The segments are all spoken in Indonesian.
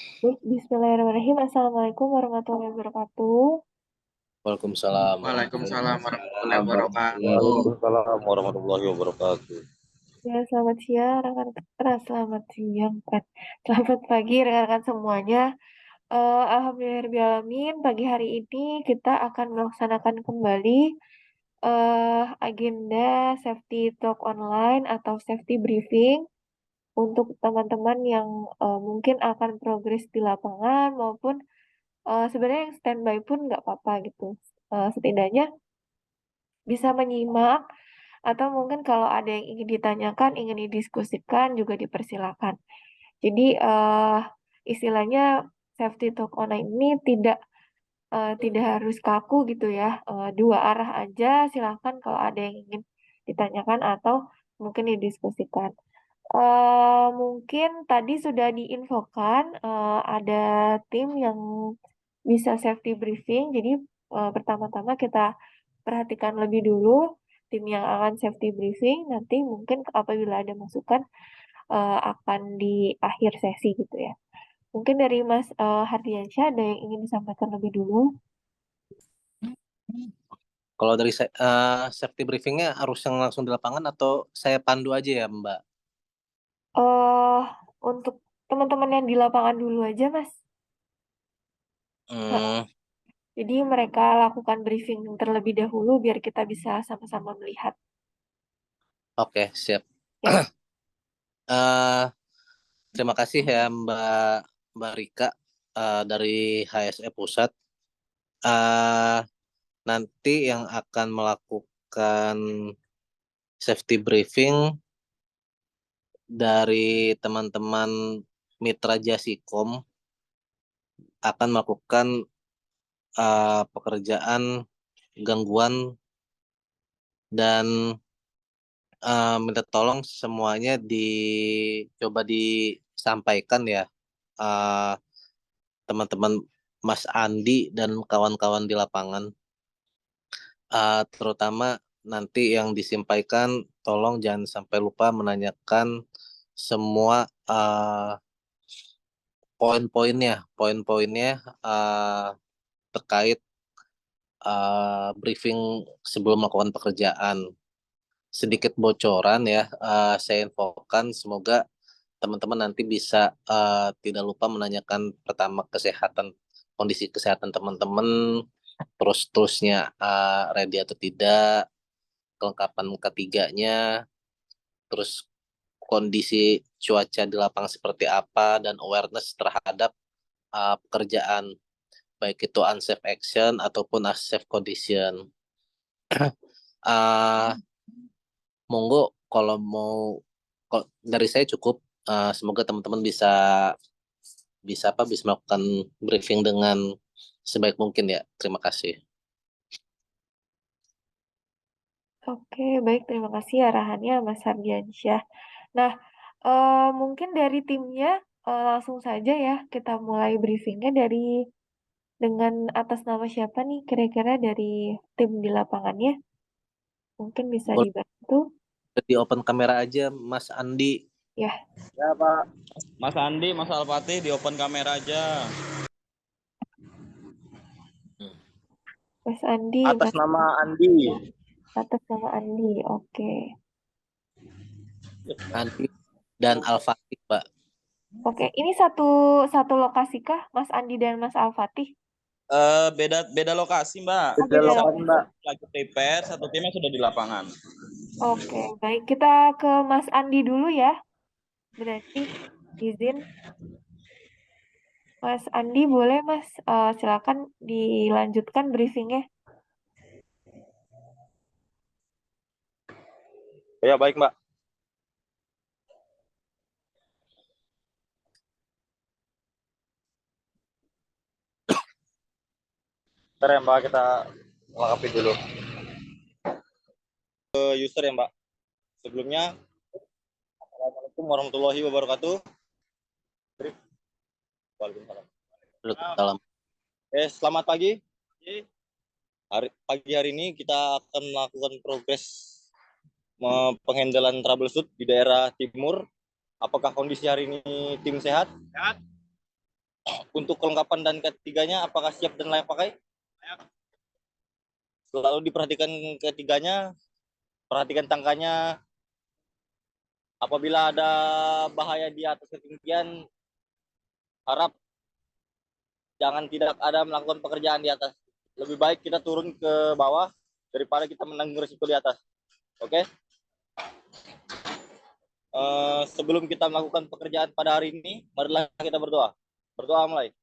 Baik, Bismillahirrahmanirrahim. Assalamualaikum warahmatullahi wabarakatuh. Waalaikumsalam Waalaikumsalam warahmatullahi warahmatullahi wabarakatuh. Waalaikumsalam warahmatullahi wabarakatuh. Ya, selamat siang, selamat siang, kan. Selamat pagi, rekan-rekan semuanya. Alhamdulillahirrahmanirrahim, pagi hari ini kita akan melaksanakan kembali agenda safety talk online atau safety briefing untuk teman-teman yang mungkin akan progres di lapangan maupun sebenarnya yang standby pun nggak apa-apa gitu. Setidaknya bisa menyimak atau mungkin kalau ada yang ingin ditanyakan, ingin didiskusikan juga dipersilakan. Jadi istilahnya safety talk online ini tidak harus kaku gitu ya, dua arah aja. Silakan kalau ada yang ingin ditanyakan atau mungkin didiskusikan. Mungkin tadi sudah diinfokan ada tim yang bisa safety briefing. Jadi pertama-tama kita perhatikan lebih dulu tim yang akan safety briefing. Nanti mungkin apabila ada masukan akan di akhir sesi gitu ya. Mungkin dari Mas Hardiansyah ada yang ingin disampaikan lebih dulu. Kalau dari safety briefingnya harus yang langsung di lapangan atau saya pandu aja ya Mbak? eh untuk teman-teman yang di lapangan dulu aja, Mas. Hmm, Jadi mereka lakukan briefing terlebih dahulu biar kita bisa sama-sama melihat. oke, siap. Ya, Eh, Terima kasih ya Mbak Rika dari HSE Pusat. Eh, Nanti yang akan melakukan safety briefing dari teman-teman Mitra Jasikom akan melakukan pekerjaan gangguan dan minta tolong semuanya dicoba disampaikan ya, eh, teman-teman Mas Andi dan kawan-kawan di lapangan. Terutama nanti yang disampaikan tolong jangan sampai lupa menanyakan semua poin-poinnya eh, terkait briefing sebelum melakukan pekerjaan. Sedikit bocoran ya, saya infokan semoga teman-teman nanti bisa tidak lupa menanyakan pertama kondisi kesehatan teman-teman, terusnya ready atau tidak, kelengkapan ketiganya, terus kondisi cuaca di lapangan seperti apa dan awareness terhadap pekerjaan baik itu unsafe action ataupun unsafe condition. uh, Monggo kalau mau dari saya cukup. Semoga teman-teman bisa bisa apa bisa melakukan briefing dengan sebaik mungkin ya. Terima kasih. oke, baik. Terima kasih arahannya Mas Hardiansyah. Nah, mungkin dari timnya langsung saja ya kita mulai briefingnya dengan atas nama siapa nih kira-kira dari tim di lapangannya? Mungkin bisa Boleh dibantu. di open kamera aja Mas Andi. Ya, Ya Pak. Mas Andi, Mas Alfatih di open kamera aja. Mas Andi, Atas Mas nama Andi. atas nama Andi. Oke. Andi dan Al-Fatih, Pak. Oke, ini satu satu lokasi kah, Mas Andi dan Mas Alfatih? Beda beda lokasi, Mbak. Oh, Beda beda lokasi lokasi. Mbak. Lagi prepare, satu timnya sudah di lapangan. Oke, baik. Kita ke Mas Andi dulu ya. Berarti izin. Mas Andi boleh Mas, silakan dilanjutkan briefingnya. Ya baik Mbak. Ntar ya Mbak kita lengkapi dulu. User ya Mbak. Sebelumnya, Assalamualaikum warahmatullahi wabarakatuh. Waalaikumsalam. Salam. Selamat pagi. Pagi hari ini kita akan melakukan progres penghandalan troubleshoot di daerah timur. Apakah kondisi hari ini tim sehat? Sehat. Untuk kelengkapan dan ketiganya, apakah siap dan layak pakai? Selalu diperhatikan ketiganya, perhatikan tangkanya. Apabila ada bahaya di atas ketinggian, harap jangan tidak ada melakukan pekerjaan di atas. Lebih baik kita turun ke bawah daripada kita menanggung risiko di atas. Oke? Sebelum kita melakukan pekerjaan pada hari ini, marilah kita berdoa. Berdoa mulai.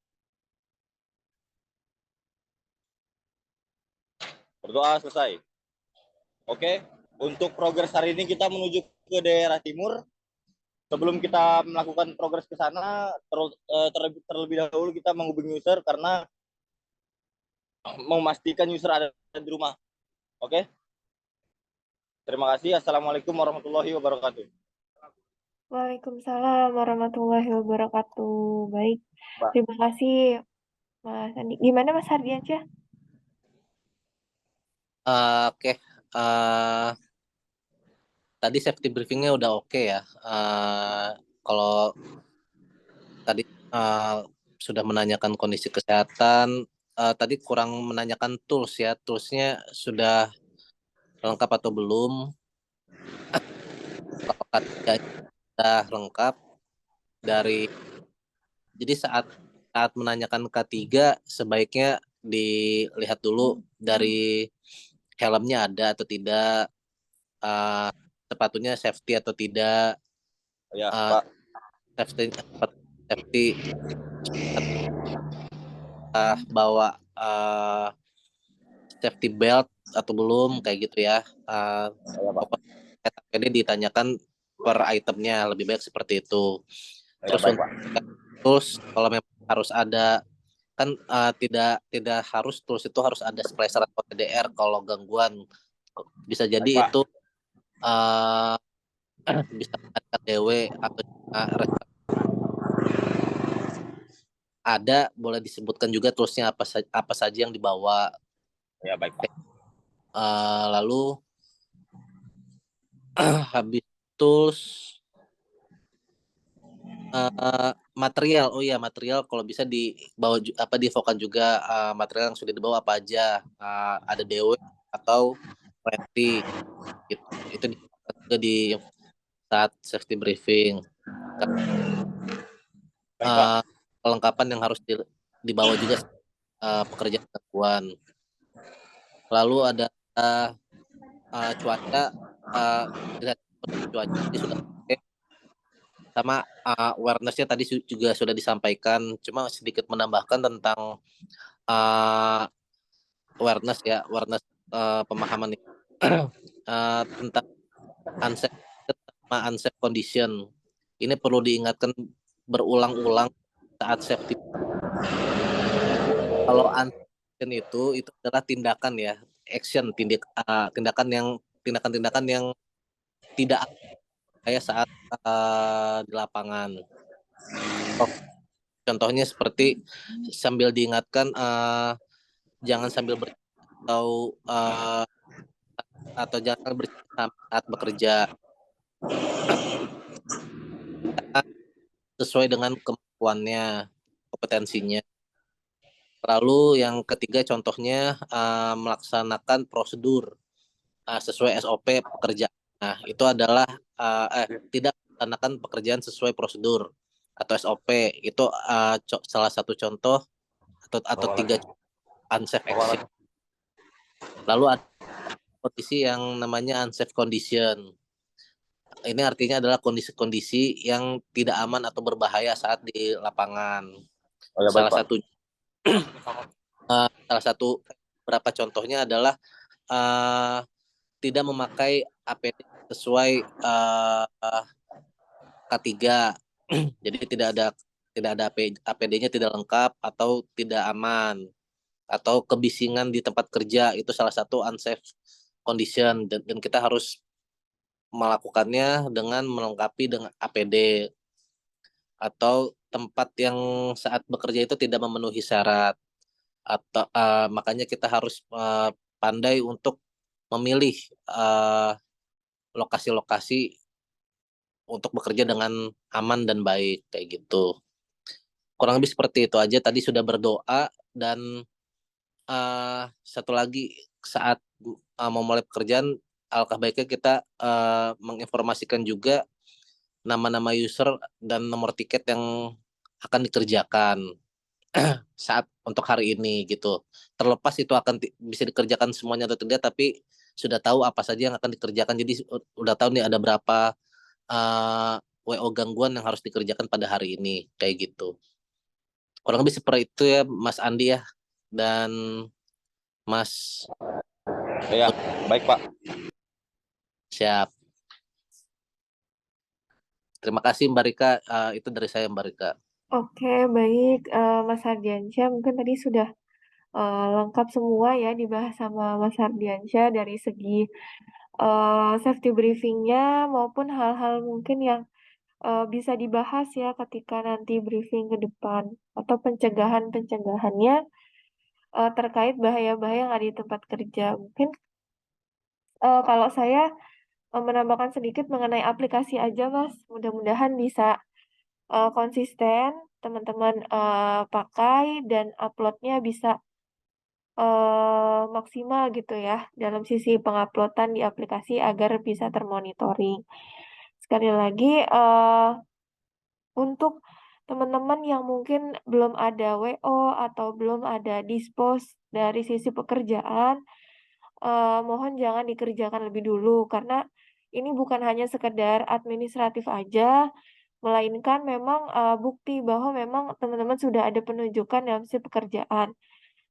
Berdoa selesai. Oke? Untuk progres hari ini kita menuju ke daerah timur. Sebelum kita melakukan progres ke sana, terlebih dahulu kita menghubungi user karena memastikan user ada di rumah. Oke? Terima kasih. Assalamualaikum warahmatullahi wabarakatuh. Waalaikumsalam warahmatullahi wabarakatuh. Baik, Mbak. terima kasih Mas Andi. Gimana Mas Hardiansyah? Oke. Tadi safety briefingnya udah oke ya. Kalau tadi sudah menanyakan kondisi kesehatan, tadi kurang menanyakan tools ya. Toolsnya sudah lengkap atau belum? Kalau ketiga sudah lengkap dari. Jadi saat menanyakan K3 sebaiknya dilihat dulu dari helmnya ada atau tidak, sepatunya safety atau tidak, Ya, uh, Pak. safety bawa safety belt atau belum kayak gitu ya. Ya, Pak. Pokoknya ini ditanyakan per itemnya, lebih baik seperti itu. Ya, Terus baik, untuk Pak. tools kalau memang harus ada kan, tidak harus tools itu harus ada splicer atau TDR. Kalau gangguan bisa jadi Baik, Pak. itu bisa ada DW atau ada, boleh disebutkan juga toolsnya apa saja yang dibawa. Ya, baik, Pak. Lalu habis tools, material. Oh iya, material kalau bisa dibawa diinfokan juga, material yang sudah dibawa apa aja, ada DW atau warranty gitu. Itu juga di saat safety briefing. Baik, Pak. Kelengkapan yang harus dibawa juga pekerjaan gangguan. Lalu ada cuaca, cuaca tadi sudah oke. Sama awareness-nya tadi juga sudah disampaikan, cuma sedikit menambahkan tentang awareness ya, pemahaman tentang unsafe condition. Ini perlu diingatkan berulang-ulang saat safety. Kalau unsafe itu adalah tindakan ya, action, tindakan-tindakan yang tidak kayak saat di lapangan. Contohnya seperti sambil diingatkan, jangan sambil atau jangan bercerita saat bekerja, sesuai dengan kemampuannya, kompetensinya. Lalu yang ketiga contohnya, melaksanakan prosedur sesuai SOP pekerjaan. Nah, itu adalah tidak melaksanakan pekerjaan sesuai prosedur atau SOP. Itu salah satu contoh atau 3 unsafe action. Lalu ada kondisi yang namanya unsafe condition. Ini artinya adalah kondisi-kondisi yang tidak aman atau berbahaya saat di lapangan. Oh, ya, baik, Pak. Salah satu beberapa contohnya adalah tidak memakai APD sesuai K3. Jadi tidak ada APD-nya tidak lengkap atau tidak aman, atau kebisingan di tempat kerja, itu salah satu unsafe condition, dan kita harus melakukannya dengan melengkapi dengan APD, atau tempat yang saat bekerja itu tidak memenuhi syarat, atau makanya kita harus pandai untuk memilih lokasi-lokasi untuk bekerja dengan aman dan baik kayak gitu. kurang lebih seperti itu aja. Tadi sudah berdoa dan satu lagi saat mau mulai pekerjaan, alangkah baiknya kita menginformasikan juga nama-nama user dan nomor tiket yang akan dikerjakan saat untuk hari ini gitu. Terlepas itu akan bisa dikerjakan semuanya atau tidak, tapi sudah tahu apa saja yang akan dikerjakan. Jadi udah tahu nih ada berapa uh, WO gangguan yang harus dikerjakan pada hari ini kayak gitu. Kurang lebih seperti itu ya Mas Andi ya dan Mas. Ya, baik Pak. Siap. Terima kasih Mbak Rika. Itu dari saya Mbak Rika. Oke, baik, Mas Hardiansyah. Mungkin tadi sudah lengkap semua ya dibahas sama Mas Hardiansyah dari segi safety briefingnya maupun hal-hal mungkin yang bisa dibahas ya ketika nanti briefing ke depan atau pencegahan-pencegahannya terkait bahaya-bahaya yang ada di tempat kerja. Mungkin kalau saya menambahkan sedikit mengenai aplikasi aja, Mas. Mudah-mudahan bisa konsisten teman-teman pakai dan uploadnya bisa maksimal gitu ya dalam sisi penguploadan di aplikasi agar bisa termonitoring. Sekali lagi, untuk teman-teman yang mungkin belum ada WO atau belum ada dispose dari sisi pekerjaan, mohon jangan dikerjakan lebih dulu karena ini bukan hanya sekedar administratif aja, melainkan memang bukti bahwa memang teman-teman sudah ada penunjukan dalam sisi pekerjaan.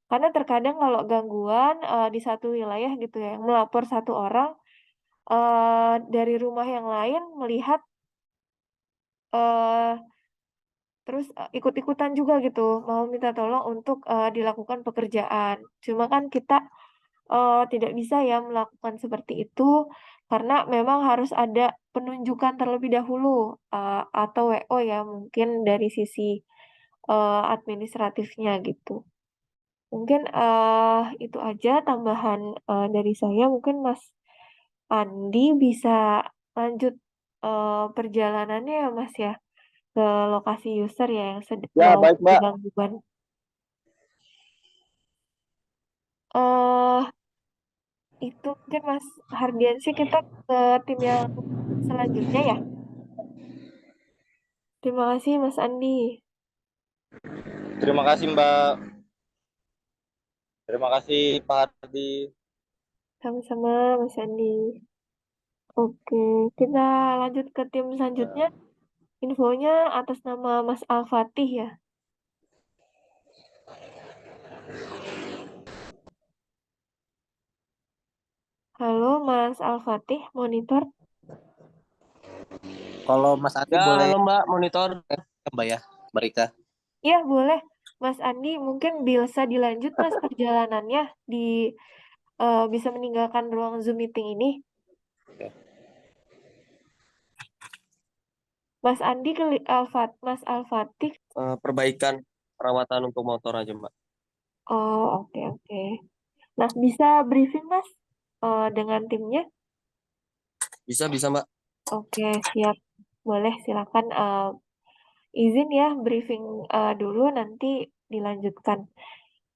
Karena terkadang kalau gangguan di satu wilayah gitu ya, yang melapor satu orang dari rumah yang lain melihat eee terus, ikut-ikutan juga gitu, mau minta tolong untuk, dilakukan pekerjaan. Cuma kan kita, tidak bisa ya melakukan seperti itu, karena memang harus ada penunjukan terlebih dahulu, atau WO ya mungkin dari sisi, administratifnya gitu. Mungkin, itu aja tambahan, dari saya. Mungkin Mas Andi bisa lanjut, perjalanannya ya Mas ya? Ke lokasi user ya yang Ya, mau baik ada Mbak. gangguan. Eh itu mungkin Mas Hardiansyah kita ke tim yang selanjutnya ya. Terima kasih Mas Andi. Terima kasih Mbak. Terima kasih Pak Hardi. Sama-sama Mas Andi. Oke, kita lanjut ke tim selanjutnya. Infonya atas nama Mas Al-Fatih ya. Halo Mas Al-Fatih, monitor. Kalau Mas Andi Ya, boleh halo Mbak, monitor. Mbak ya, Mbak Rika. Iya boleh. Mas Andi mungkin bisa dilanjut Mas perjalanannya di bisa meninggalkan ruang Zoom meeting ini. Mas Andi Mas Al-Fatih. Perbaikan perawatan untuk motor aja Mbak. Oh, oke oke. Nah, bisa briefing Mas dengan timnya? Bisa Mbak. Oke, siap. Boleh silakan izin ya briefing dulu nanti dilanjutkan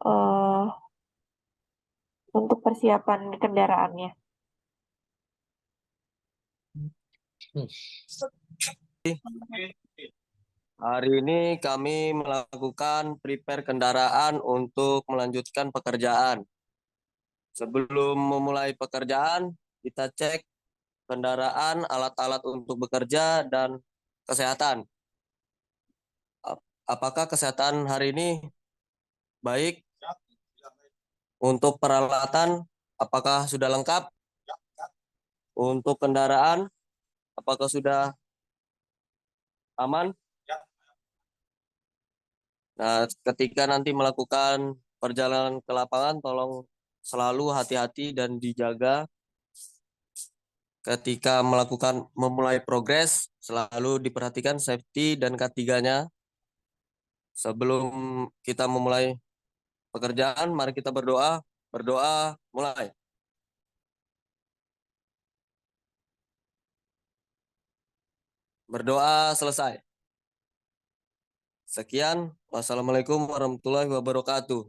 eh untuk persiapan kendaraannya. Hmm. Hari ini kami melakukan prepare kendaraan untuk melanjutkan pekerjaan. Sebelum memulai pekerjaan, kita cek kendaraan, alat-alat untuk bekerja, dan kesehatan. Apakah kesehatan hari ini baik? Untuk peralatan, apakah sudah lengkap? Untuk kendaraan, apakah sudah aman? Nah, ketika nanti melakukan perjalanan ke lapangan, tolong selalu hati-hati dan dijaga. Ketika memulai progres, selalu diperhatikan safety dan K3-nya. Sebelum kita memulai pekerjaan, mari kita berdoa. Berdoa, mulai. Berdoa, selesai. Sekian, wassalamualaikum warahmatullahi wabarakatuh.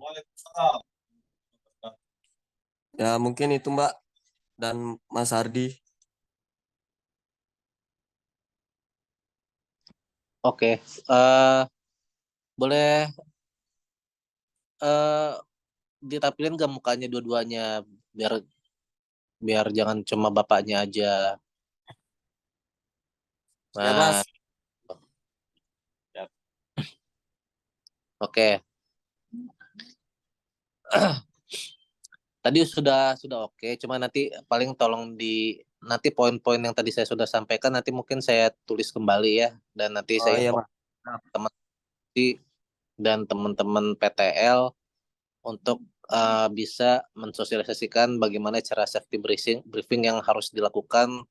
Ya mungkin itu Mbak dan Mas Hardi. Oke, boleh eh ditampilin nggak mukanya dua-duanya biar biar jangan cuma bapaknya aja. Ya Mas. Nah, oke. Tadi sudah oke, cuma nanti paling tolong nanti poin-poin yang tadi saya sudah sampaikan nanti mungkin saya tulis kembali ya, dan nanti Oh saya iya info Mas. teman dan teman-teman PTL untuk bisa mensosialisasikan bagaimana cara safety briefing yang harus dilakukan,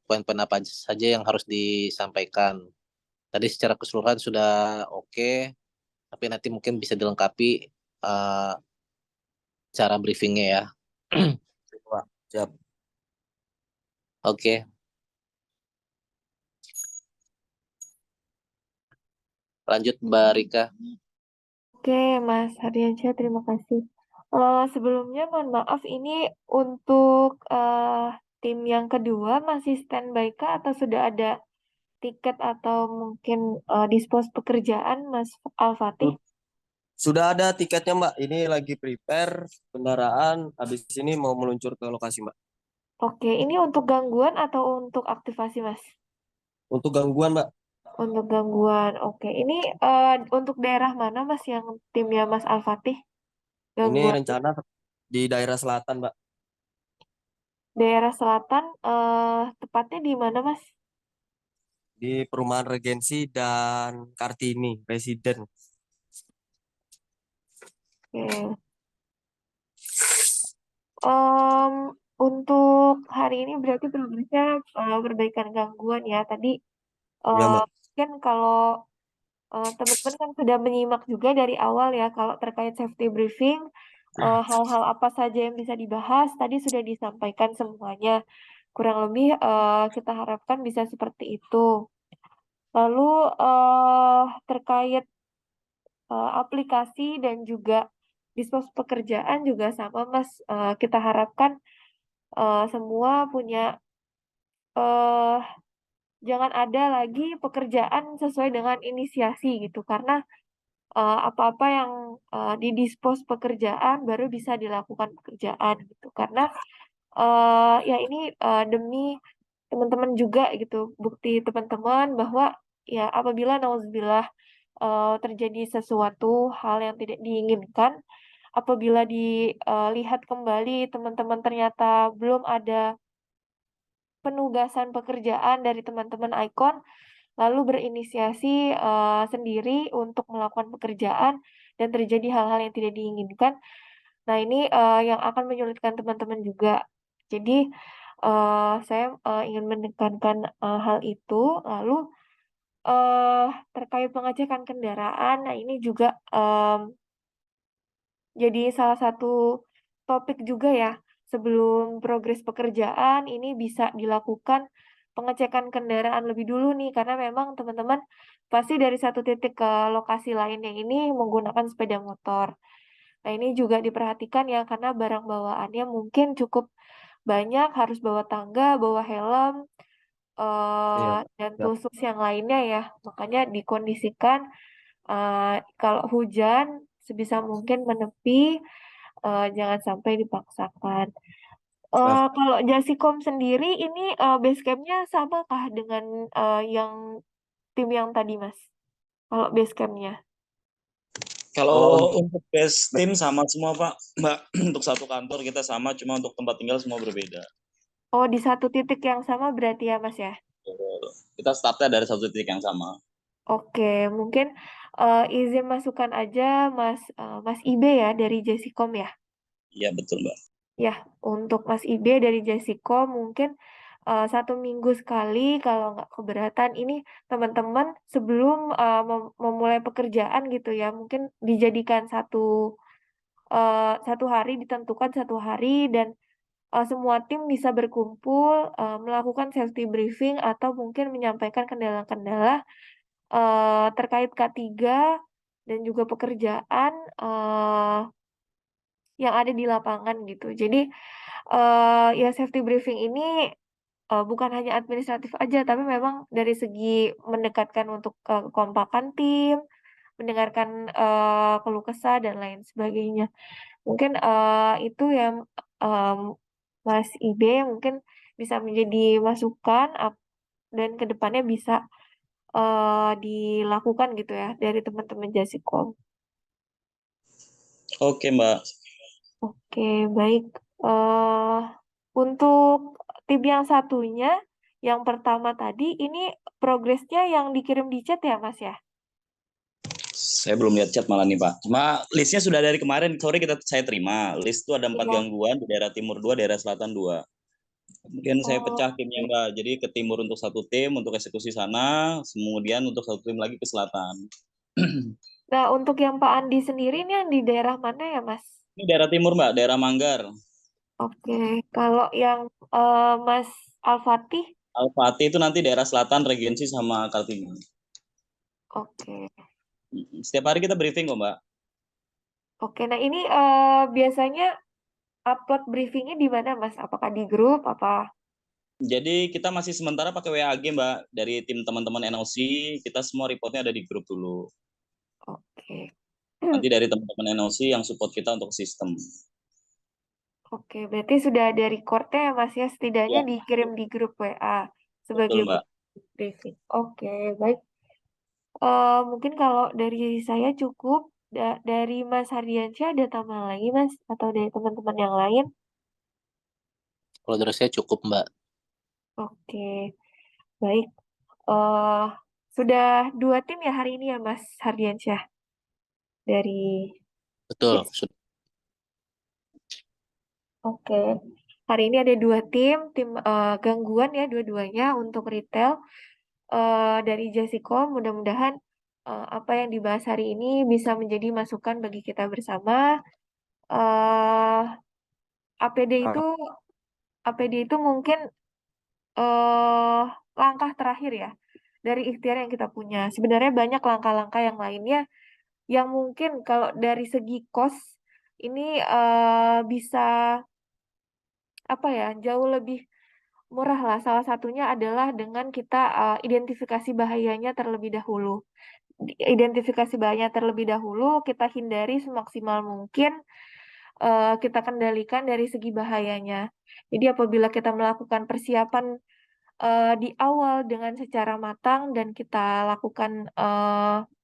poin-poin apa saja yang harus disampaikan. Tadi secara keseluruhan sudah oke, tapi nanti mungkin bisa dilengkapi uh, cara briefingnya ya. Pak. Siap. Oke, lanjut Mbak Rika. Oke, Mas Hardiansyah, terima kasih. Sebelumnya mohon maaf, ini untuk tim yang kedua masih standby kah atau sudah ada tiket atau mungkin dispos pekerjaan, Mas Al-Fatih? Sudah ada tiketnya Mbak. Ini lagi prepare kendaraan. Habis ini mau meluncur ke lokasi Mbak. Oke, ini untuk gangguan atau untuk aktivasi, Mas? Untuk gangguan Mbak. Untuk gangguan, oke. Ini untuk daerah mana, Mas, yang timnya Mas Al-Fatih? Ini Gangguan rencana di daerah selatan Mbak. daerah selatan, tepatnya di mana, Mas? Di perumahan Regensi dan Kartini, Residen. Oke. Em, untuk hari ini berarti progresnya perbaikan gangguan ya. Tadi Ya Mbak. mungkin kalau teman-teman kan sudah menyimak juga dari awal ya kalau terkait safety briefing, hal-hal apa saja yang bisa dibahas tadi sudah disampaikan semuanya. Kurang lebih kita harapkan bisa seperti itu. Lalu terkait aplikasi dan juga dispos pekerjaan juga sama Mas. Kita harapkan semua punya eh jangan ada lagi pekerjaan sesuai dengan inisiasi gitu karena apa-apa yang didispos pekerjaan baru bisa dilakukan pekerjaan gitu karena ya ini demi teman-teman juga gitu bukti teman-teman bahwa ya apabila nauzubillah terjadi sesuatu hal yang tidak diinginkan apabila dilihat kembali teman-teman ternyata belum ada penugasan pekerjaan dari teman-teman ICON, lalu berinisiasi sendiri untuk melakukan pekerjaan dan terjadi hal-hal yang tidak diinginkan. Nah, ini yang akan menyulitkan teman-teman juga. Jadi, saya ingin menekankan hal itu. Lalu, terkait pengecekan kendaraan, nah ini juga jadi salah satu topik juga ya. Sebelum progres pekerjaan ini bisa dilakukan pengecekan kendaraan lebih dulu nih karena memang teman-teman pasti dari satu titik ke lokasi lainnya ini menggunakan sepeda motor. Nah, ini juga diperhatikan ya karena barang bawaannya mungkin cukup banyak, harus bawa tangga, bawa helm, Iya. dan Siap. tools yang lainnya ya. Makanya dikondisikan kalau hujan sebisa mungkin menepi, jangan sampai dipaksakan. Siap. Kalau Jasikom sendiri ini base camp-nya sama kah dengan yang tim yang tadi, Mas? Kalau base camp-nya? Kalau untuk base tim sama semua Pak, Mbak. Untuk satu kantor kita sama, cuma untuk tempat tinggal semua berbeda. Oh, di satu titik yang sama berarti ya, Mas ya? Kita startnya dari satu titik yang sama. Oke, mungkin izin masukan aja Mas Ibe ya dari Jasikom ya. Iya betul Mbak. Ya, untuk Mas Ibe dari Jasikom mungkin 1 minggu sekali kalau nggak keberatan ini teman-teman sebelum memulai pekerjaan gitu ya mungkin dijadikan satu hari ditentukan satu hari dan semua tim bisa berkumpul melakukan safety briefing atau mungkin menyampaikan kendala-kendala terkait K3 dan juga pekerjaan yang ada di lapangan gitu. Jadi ya safety briefing ini bukan hanya administratif aja, tapi memang dari segi mendekatkan untuk kekompakan tim, mendengarkan keluh kesah dan lain sebagainya. Mungkin itu yang Mas Ibe mungkin bisa menjadi masukan dan kedepannya bisa dilakukan gitu ya dari teman-teman Jasikom. Oke, Mbak. Oke, baik. Untuk tim yang satunya, yang pertama tadi, ini progresnya yang dikirim di chat ya, Mas ya? Saya belum lihat chat malah nih, Pak. Cuma listnya sudah dari kemarin sore saya terima. List itu ada 4 Iya. gangguan di daerah timur 2, daerah selatan 2. Kemudian saya Oh, pecah timnya, Mbak. Jadi ke timur untuk satu tim untuk eksekusi sana, kemudian untuk satu tim lagi ke selatan. nah untuk yang Pak Andi sendiri ini yang di daerah mana ya, Mas? Ini daerah timur, Mbak, daerah Manggar. Oke, kalau yang Mas Al-Fatih, Al-Fatih itu nanti daerah selatan, Regensi sama Kartini. oke. Setiap hari kita briefing kok, Mbak. Oke, nah ini biasanya upload briefingnya di mana, Mas? Apakah di grup, apa? Jadi kita masih sementara pakai WAG, Mbak. Dari tim teman-teman NOC, kita semua reportnya ada di grup dulu. Oke. Nanti dari teman-teman NOC yang support kita untuk sistem. Oke, berarti sudah ada recordnya ya, Mas ya? Setidaknya Ya, dikirim di grup WA betul, sebagai Mbak. briefing. Oke, baik. Mungkin kalau dari saya cukup. Dari Mas Hardiansyah ada tambahan lagi, Mas? Atau dari teman-teman yang lain? Kalau dari saya cukup, Mbak. Oke, baik. eh sudah 2 tim ya hari ini ya, Mas Hardiansyah? Dari... Betul. Yes. Oke, hari ini ada 2 tim gangguan ya dua-duanya untuk retail dari Jasikom. Mudah-mudahan apa yang dibahas hari ini bisa menjadi masukan bagi kita bersama. eh APD itu mungkin langkah terakhir ya dari ikhtiar yang kita punya. Sebenarnya banyak langkah-langkah yang lainnya yang mungkin kalau dari segi cost ini bisa apa ya jauh lebih murah lah. Salah satunya adalah dengan kita identifikasi bahayanya terlebih dahulu. Identifikasi bahayanya terlebih dahulu, kita hindari semaksimal mungkin, kita kendalikan dari segi bahayanya. Jadi apabila kita melakukan persiapan di awal dengan secara matang dan kita lakukan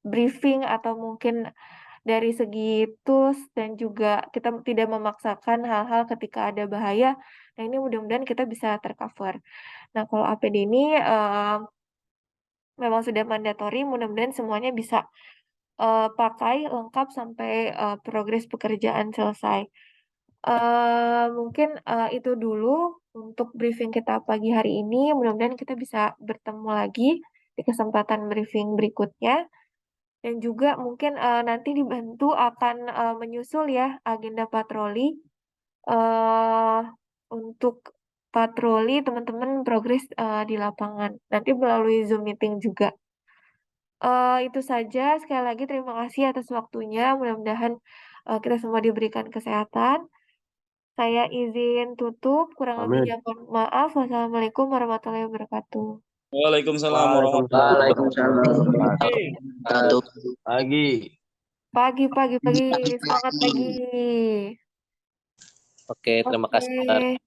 briefing atau mungkin dari segi tools dan juga kita tidak memaksakan hal-hal ketika ada bahaya. Nah, ini mudah-mudahan kita bisa tercover. Nah, kalau APD ini memang sudah mandatori, mudah-mudahan semuanya bisa pakai lengkap sampai progres pekerjaan selesai. Mungkin itu dulu untuk briefing kita pagi hari ini. Mudah-mudahan kita bisa bertemu lagi di kesempatan briefing berikutnya. Dan juga mungkin nanti dibantu akan menyusul ya agenda patroli. eh untuk patroli teman-teman progres di lapangan. Nanti melalui Zoom meeting juga. Itu saja. Sekali lagi terima kasih atas waktunya. Mudah-mudahan kita semua diberikan kesehatan. Saya izin tutup. Kurang lebihnya Amin. mohon maaf. Wassalamualaikum warahmatullahi wabarakatuh. Waalaikumsalam warahmatullahi Waalaikumsalam. Satu. Pagi. Pagi. Semangat pagi. Oke, terima kasih, Mbak. Oke.